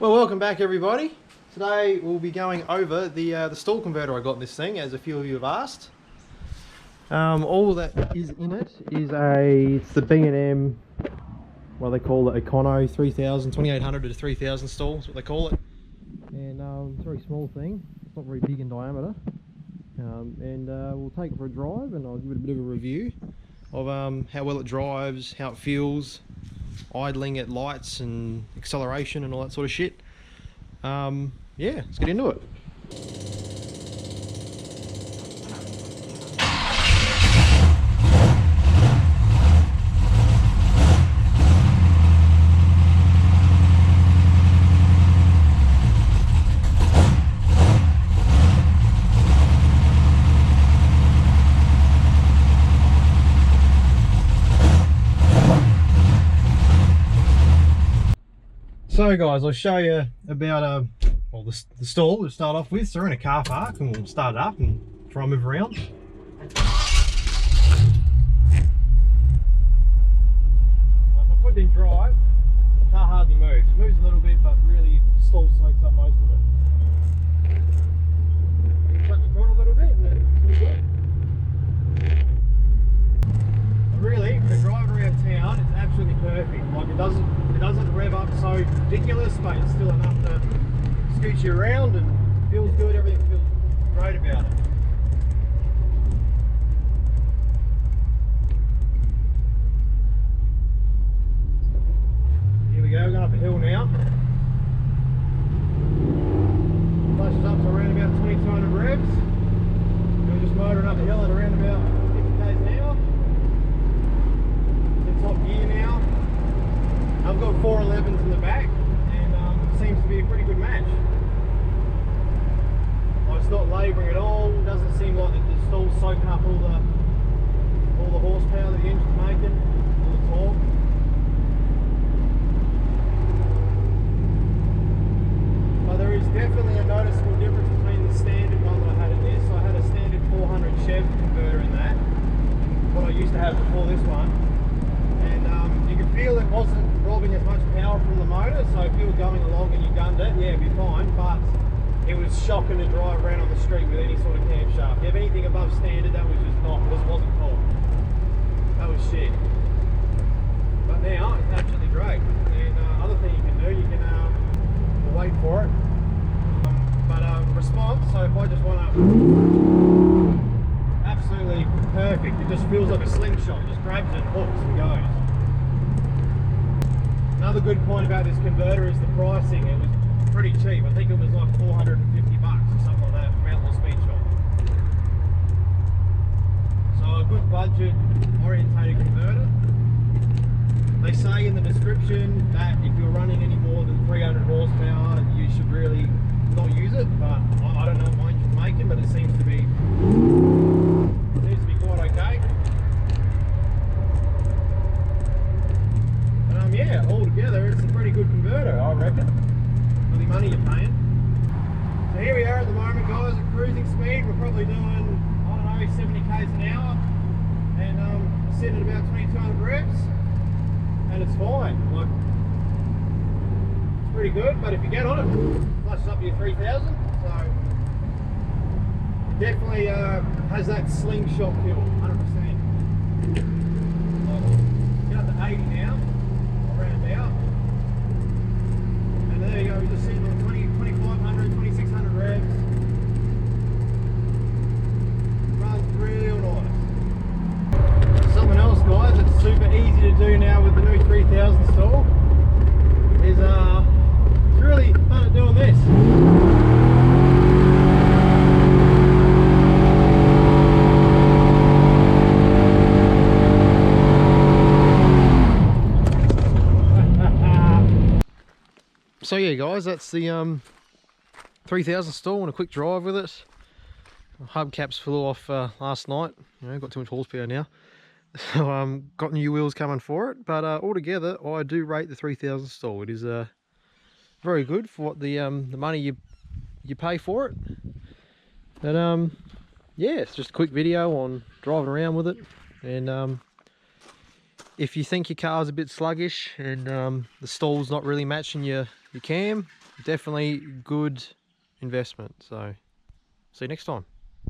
Well, welcome back everybody. Today we'll be going over the stall converter I got in this thing, as a few of you have asked. All that is in it is it's the B&M, well, they call it Econo 3000, 2800 to 3000 stall is what they call it. And it's a very small thing, it's not very big in diameter. We'll take it for a drive and I'll give it a bit of a review of how well it drives, how it feels, idling at lights and acceleration and all that sort of shit. Yeah, let's get into it. So guys, I'll show you about well, the stall to start off with. So we're in a car park and we'll start it up and try and move around. If I put it in drive, the car hardly moves. It moves a little bit, but really the stall soaks up most of it. You can touch the throttle a little bit and then it's all good. Really, for driving around town, it's absolutely perfect. Like it doesn't rev up so ridiculous, but it's still enough to scoot you around and feels good. Everything feels great about it. Here we go, going up a hill now. Flashes up to around about 2200 revs. We're just motoring up a hill at around about 50 k's an hour. Top gear now. I've got 411s in the back and it seems to be a pretty good match. Well, it's not labouring at all. It doesn't seem like the stall's soaking up all the horsepower that the engine's making, all the torque. But there is definitely a noticeable difference between the standard one that I had in this. So I had a standard 400 Chevy converter in that, what I used to have before this one. You could feel it wasn't robbing as much power from the motor, so if you were going along and you gunned it, yeah, it'd be fine, but it was shocking to drive around on the street with any sort of camshaft. If you have anything above standard, that was just not, it wasn't cool. That was shit. But now, it's absolutely great. And other thing you can do, you can wait for it. Response, so if I just want to, absolutely perfect. It just feels like a slingshot. It just grabs it, hooks and goes. Another good point about this converter is the pricing. It was pretty cheap. I think it was like 450 bucks or something like that from Outlaw Speed Shop. So a good budget orientated converter. They say in the description that if you're running any more than 300 horsepower, you should really not use it, but I don't know what my engine's making, but it seems to be quite okay. Yeah, altogether it's a pretty good converter, I reckon, for the money you're paying. So here we are at the moment, guys, at cruising speed. We're probably doing, I don't know, 70 k's an hour, and sitting at about 2200 revs, and it's fine. Like, it's pretty good, but if you get on it, it flashes up to your 3000, so it definitely has that slingshot feel, 100%. Get up to 80 now. Round out, and there you go, we're just sitting on 2500, 2600 revs. Runs real nice. Something else, guys, that's super easy to do now with the new 3000 stall is it's really fun at doing this. So yeah guys, that's the 3000 stall and a quick drive with it. Hubcaps flew off last night, you know, got too much horsepower now. So got new wheels coming for it, but altogether I do rate the 3000 stall. It is very good for what the money you pay for it. But yeah, it's just a quick video on driving around with it. And if you think your car's a bit sluggish and the stall's not really matching your cam, definitely good investment. So see you next time.